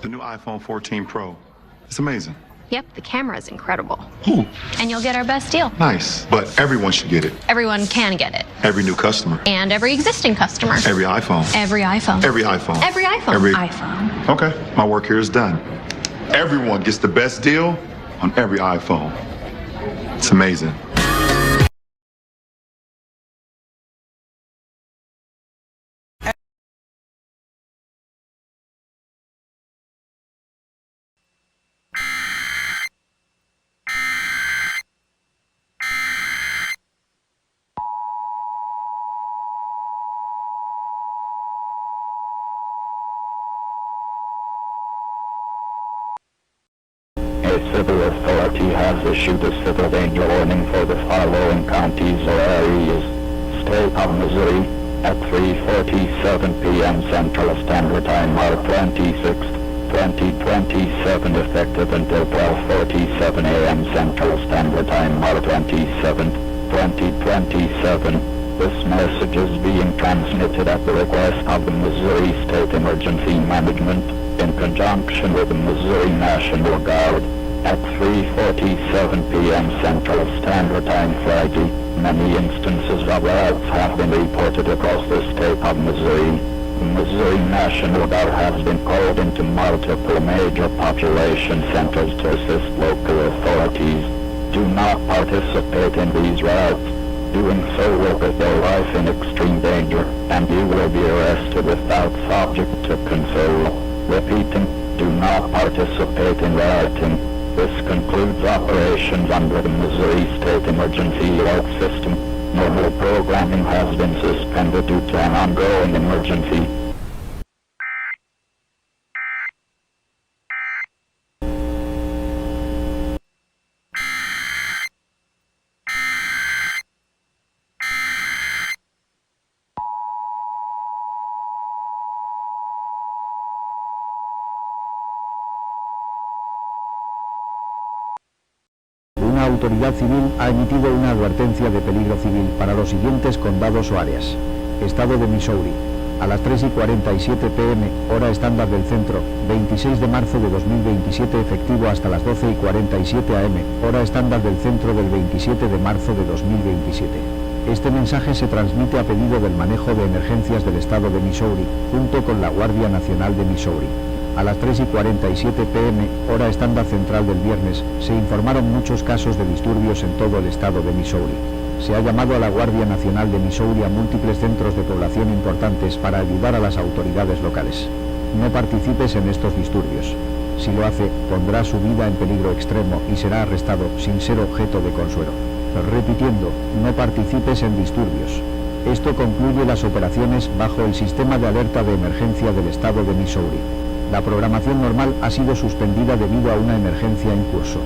The new iPhone 14 Pro. It's amazing. Yep, the camera is incredible. Ooh. And you'll get our best deal. Nice. But everyone should get it. Everyone can get it. Every new customer. And every existing customer. Every iPhone. Every iPhone. Every iPhone. Every iPhone. Every iPhone. Okay, my work here is done. Everyone gets the best deal on every iPhone. It's amazing. A civil authority has issued a civil danger warning for the following counties or areas: State of Missouri at 3:47 p.m. Central Standard Time, March 26th, 2027, effective until 12:47 a.m. Central Standard Time, March 27th, 2027. This message is being transmitted at the request of the Missouri State Emergency Management in conjunction with the Missouri National Guard. At 3:47 p.m. Central Standard Time Friday, many instances of riots have been reported across the state of Missouri. The Missouri National Guard has been called into multiple major population centers to assist local authorities. Do not participate in these riots. Doing so will put your life in extreme danger, and you will be arrested without subject to control. Repeating, do not participate in rioting. This concludes operations under the Missouri State Emergency Alert System. Normal programming has been suspended due to an ongoing emergency. Una autoridad civil ha emitido una advertencia de peligro civil para los siguientes condados o áreas. Estado de Missouri. A las 3:47 p.m., hora estándar del centro, 26 de marzo de 2027, efectivo hasta las 12:47 a.m., hora estándar del centro del 27 de marzo de 2027. Este mensaje se transmite a pedido del manejo de emergencias del estado de Missouri, junto con la Guardia Nacional de Missouri. A las 3:47 p.m., hora estándar central del viernes, se informaron muchos casos de disturbios en todo el estado de Missouri. Se ha llamado a la Guardia Nacional de Missouri a múltiples centros de población importantes para ayudar a las autoridades locales. No participes en estos disturbios. Si lo hace, pondrá su vida en peligro extremo y será arrestado sin ser objeto de consuelo. Repitiendo, no participes en disturbios. Esto concluye las operaciones bajo el sistema de alerta de emergencia del estado de Missouri. La programación normal ha sido suspendida debido a una emergencia en curso.